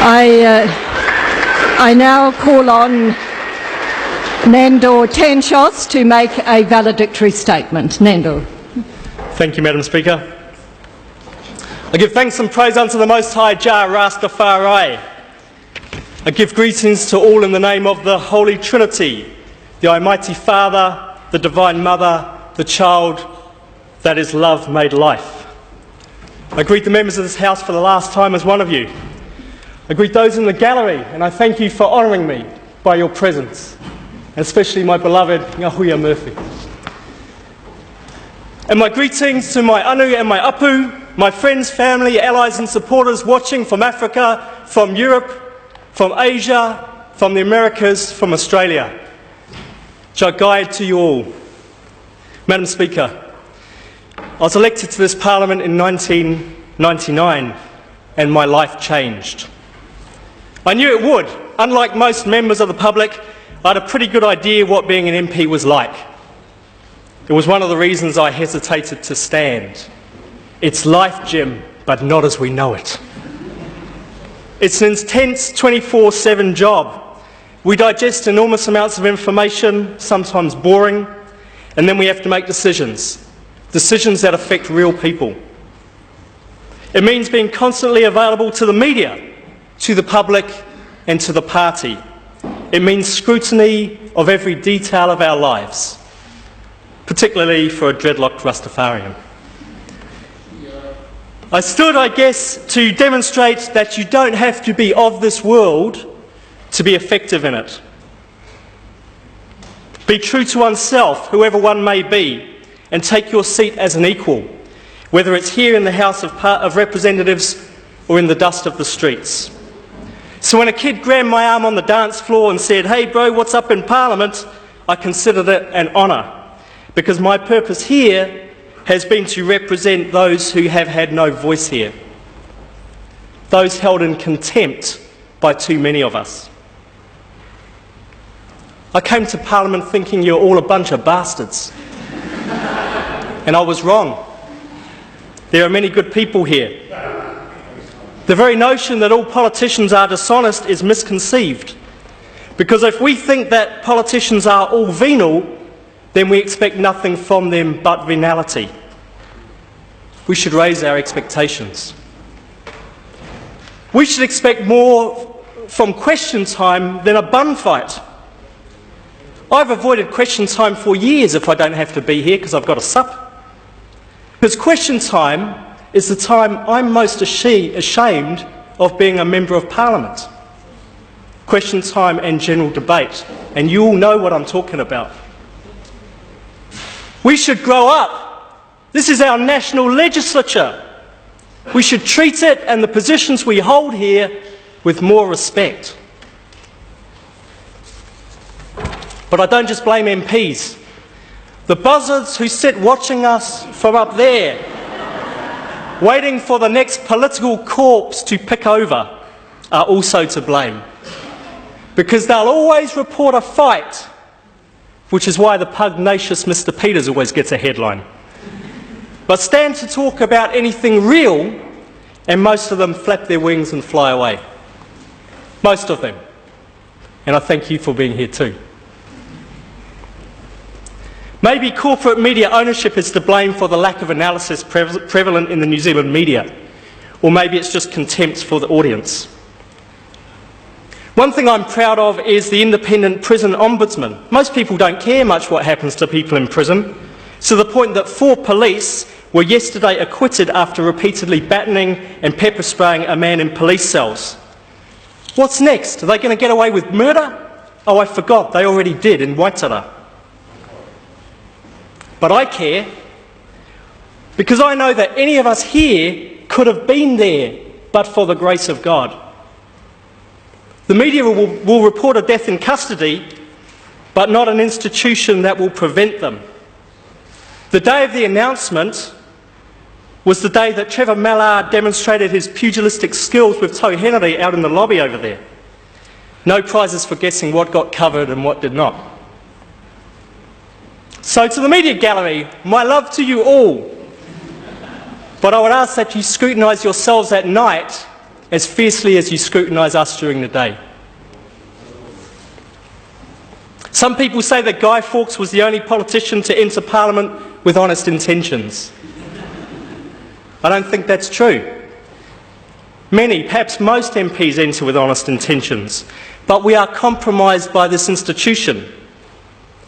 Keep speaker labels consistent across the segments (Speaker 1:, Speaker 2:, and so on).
Speaker 1: I now call on Nandor Tenshos to make a valedictory statement. Nandor.
Speaker 2: Thank you, Madam Speaker. I give thanks and praise unto the Most High Jah Rastafari. I give greetings to all in the name of the Holy Trinity, the Almighty Father, the Divine Mother, the Child that is love made life. I greet the members of this House for the last time as one of you. I greet those in the gallery, and I thank you for honouring me by your presence, and especially my beloved Ngahuia Murphy. And my greetings to my anu and my apu, my friends, family, allies and supporters watching from Africa, from Europe, from Asia, from the Americas, from Australia. Jagai to you all. Madam Speaker, I was elected to this Parliament in 1999 and my life changed. I knew it would. Unlike most members of the public, I had a pretty good idea what being an MP was like. It was one of the reasons I hesitated to stand. It's life, Jim, but not as we know it. It's an intense 24/7 job. We digest enormous amounts of information, sometimes boring, and then we have to make decisions that affect real people. It means being constantly available to the media, to the public and to the party. It means scrutiny of every detail of our lives, particularly for a dreadlocked Rastafarian. I stood, I guess, to demonstrate that you don't have to be of this world to be effective in it. Be true to oneself, whoever one may be, and take your seat as an equal, whether it's here in the House of Representatives or in the dust of the streets. So when a kid grabbed my arm on the dance floor and said, "Hey bro, what's up in Parliament?" I considered it an honour, because my purpose here has been to represent those who have had no voice here, those held in contempt by too many of us. I came to Parliament thinking you're all a bunch of bastards, and I was wrong. There are many good people here. The very notion that all politicians are dishonest is misconceived, because if we think that politicians are all venal, then we expect nothing from them but venality. We should raise our expectations. We should expect more from question time than a bun fight. I've avoided question time for years if I don't have to be here because I've got a sup. Because question time is the time I'm most ashamed of being a Member of Parliament. Question time and general debate, and you all know what I'm talking about. We should grow up. This is our national legislature. We should treat it and the positions we hold here with more respect. But I don't just blame MPs. The buzzards who sit watching us from up there, waiting for the next political corpse to pick over, are also to blame. Because they'll always report a fight, which is why the pugnacious Mr. Peters always gets a headline. But stand to talk about anything real, and most of them flap their wings and fly away. Most of them. And I thank you for being here too. Maybe corporate media ownership is to blame for the lack of analysis prevalent in the New Zealand media. Or maybe it's just contempt for the audience. One thing I'm proud of is the independent prison ombudsman. Most people don't care much what happens to people in prison, to the point that 4 police were yesterday acquitted after repeatedly battening and pepper spraying a man in police cells. What's next? Are they going to get away with murder? Oh, I forgot, they already did in Waitara. But I care, because I know that any of us here could have been there, but for the grace of God. The media will report a death in custody, but not an institution that will prevent them. The day of the announcement was the day that Trevor Mallard demonstrated his pugilistic skills with Tau Henry out in the lobby over there. No prizes for guessing what got covered and what did not. So to the media gallery, my love to you all. But I would ask that you scrutinise yourselves at night as fiercely as you scrutinise us during the day. Some people say that Guy Fawkes was the only politician to enter Parliament with honest intentions. I don't think that's true. Many, perhaps most MPs enter with honest intentions, but we are compromised by this institution.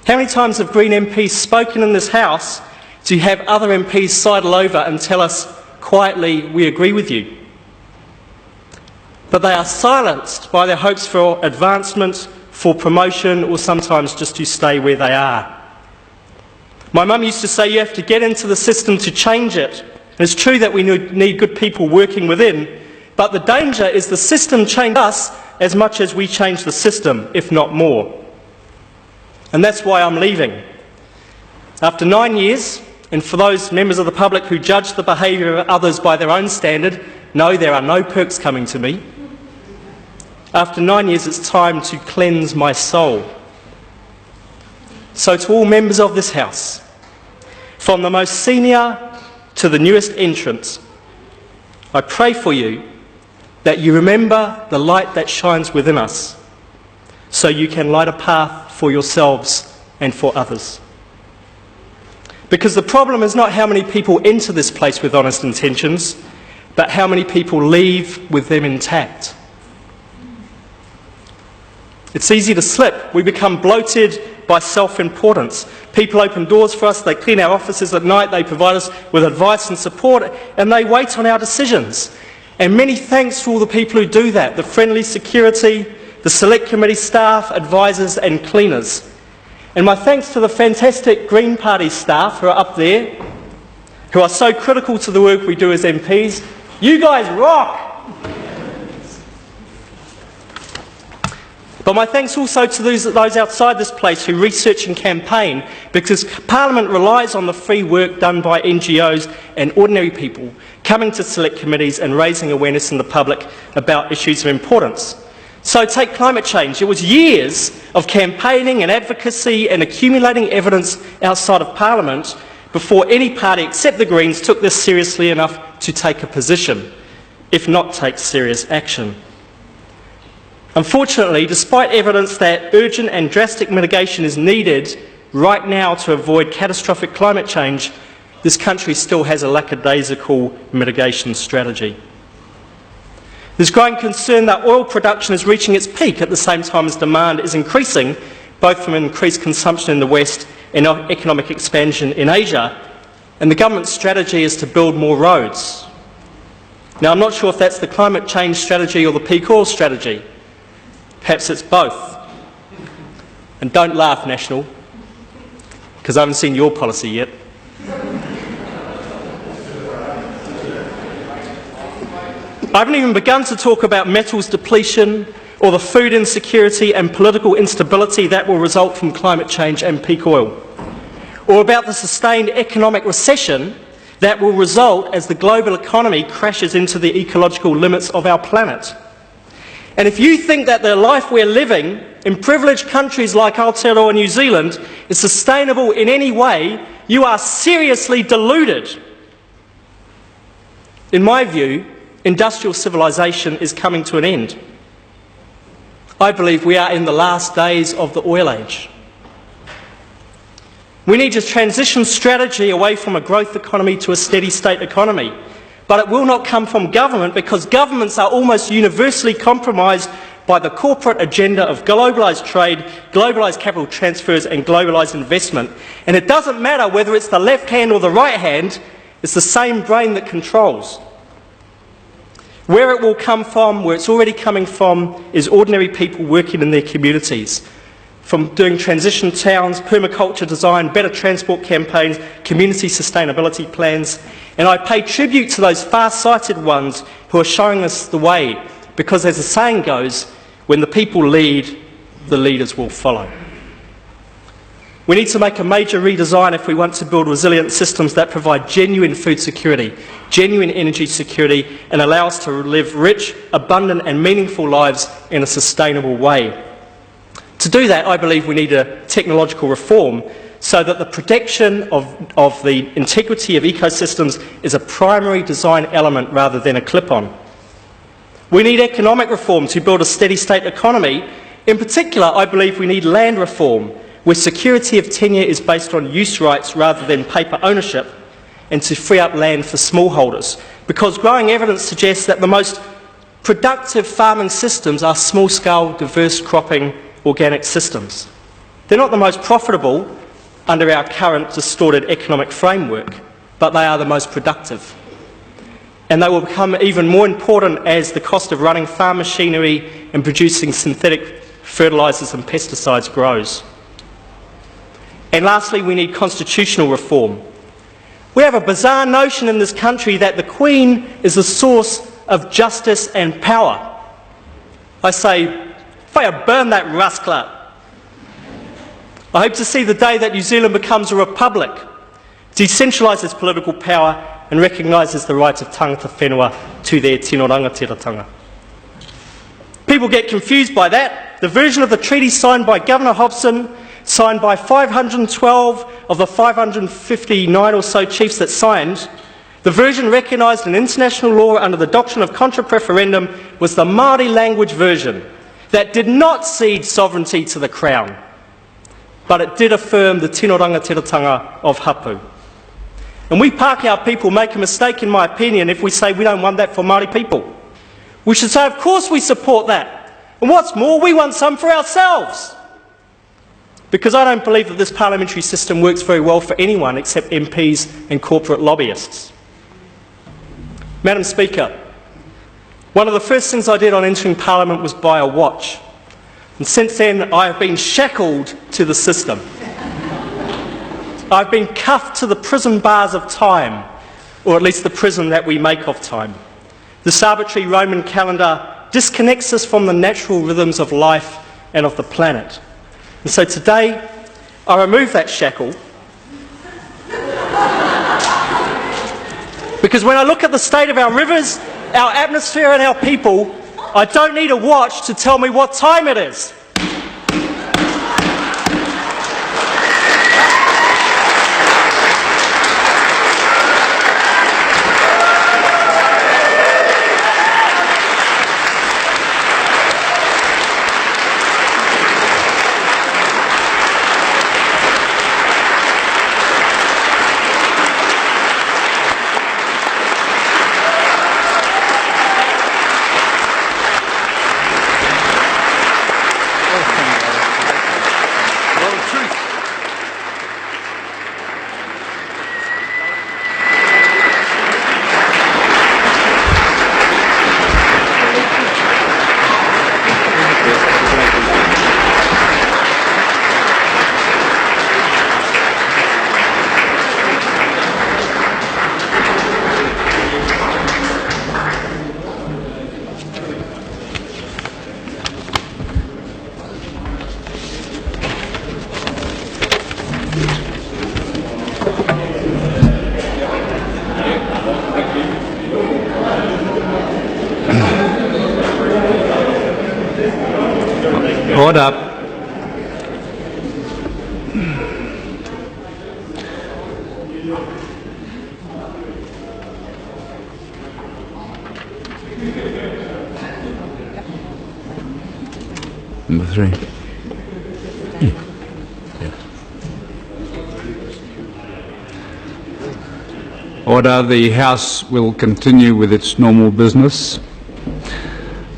Speaker 2: How many times have Green MPs spoken in this House to have other MPs sidle over and tell us quietly, we agree with you? But they are silenced by their hopes for advancement, for promotion, or sometimes just to stay where they are. My mum used to say you have to get into the system to change it. And it's true that we need good people working within, but the danger is the system changes us as much as we change the system, if not more. And that's why I'm leaving. After 9 years, and for those members of the public who judge the behaviour of others by their own standard, no, there are no perks coming to me. After 9 years, it's time to cleanse my soul. So to all members of this House, from the most senior to the newest entrant, I pray for you that you remember the light that shines within us, so you can light a path for yourselves and for others. Because the problem is not how many people enter this place with honest intentions, but how many people leave with them intact. It's easy to slip. We become bloated by self-importance. People open doors for us, they clean our offices at night, they provide us with advice and support, and they wait on our decisions. And many thanks to all the people who do that, the friendly security, the select committee staff, advisors and cleaners. And my thanks to the fantastic Green Party staff who are up there, who are so critical to the work we do as MPs. You guys rock! But my thanks also to those outside this place who research and campaign, because Parliament relies on the free work done by NGOs and ordinary people coming to select committees and raising awareness in the public about issues of importance. So take climate change. It was years of campaigning and advocacy and accumulating evidence outside of Parliament before any party except the Greens took this seriously enough to take a position, if not take serious action. Unfortunately, despite evidence that urgent and drastic mitigation is needed right now to avoid catastrophic climate change, this country still has a lackadaisical mitigation strategy. There's growing concern that oil production is reaching its peak at the same time as demand is increasing, both from increased consumption in the West and economic expansion in Asia, and the government's strategy is to build more roads. Now, I'm not sure if that's the climate change strategy or the peak oil strategy. Perhaps it's both. And don't laugh, National, because I haven't seen your policy yet. I haven't even begun to talk about metals depletion or the food insecurity and political instability that will result from climate change and peak oil, or about the sustained economic recession that will result as the global economy crashes into the ecological limits of our planet. And if you think that the life we're living in privileged countries like Aotearoa, New Zealand, is sustainable in any way, you are seriously deluded. In my view, industrial civilization is coming to an end. I believe we are in the last days of the oil age. We need a transition strategy away from a growth economy to a steady state economy. But it will not come from government, because governments are almost universally compromised by the corporate agenda of globalised trade, globalised capital transfers and globalised investment. And it doesn't matter whether it's the left hand or the right hand, it's the same brain that controls. Where it will come from, where it's already coming from, is ordinary people working in their communities. From doing transition towns, permaculture design, better transport campaigns, community sustainability plans. And I pay tribute to those far-sighted ones who are showing us the way, because as the saying goes, when the people lead, the leaders will follow. We need to make a major redesign if we want to build resilient systems that provide genuine food security, genuine energy security, and allow us to live rich, abundant and meaningful lives in a sustainable way. To do that, I believe we need a technological reform so that the protection of the integrity of ecosystems is a primary design element rather than a clip-on. We need economic reform to build a steady state economy. In particular, I believe we need land reform, where security of tenure is based on use rights rather than paper ownership, and to free up land for smallholders. Because growing evidence suggests that the most productive farming systems are small-scale, diverse cropping, organic systems. They're not the most profitable under our current distorted economic framework, but they are the most productive. And they will become even more important as the cost of running farm machinery and producing synthetic fertilisers and pesticides grows. And lastly, we need constitutional reform. We have a bizarre notion in this country that the Queen is the source of justice and power. I say, fire burn that rascal. I hope to see the day that New Zealand becomes a republic, decentralises political power and recognises the right of tangata whenua to their tino rangatiratanga. People get confused by that. The version of the treaty signed by Governor Hobson, signed by 512 of the 559 or so chiefs that signed, the version recognised in international law under the doctrine of contra preferendum was the Māori language version that did not cede sovereignty to the Crown, but it did affirm the tino rangatiratanga of hapu. And we Pākehā people make a mistake, in my opinion, if we say we don't want that for Māori people. We should say, of course we support that. And what's more, we want some for ourselves. Because I don't believe that this parliamentary system works very well for anyone except MPs and corporate lobbyists. Madam Speaker, one of the first things I did on entering Parliament was buy a watch. And since then, I have been shackled to the system. I've been cuffed to the prison bars of time, or at least the prison that we make of time. This arbitrary Roman calendar disconnects us from the natural rhythms of life and of the planet. And so today, I remove that shackle because when I look at the state of our rivers, our atmosphere and our people, I don't need a watch to tell me what time it is.
Speaker 3: Order. Number 3. Order. The House will continue with its normal business.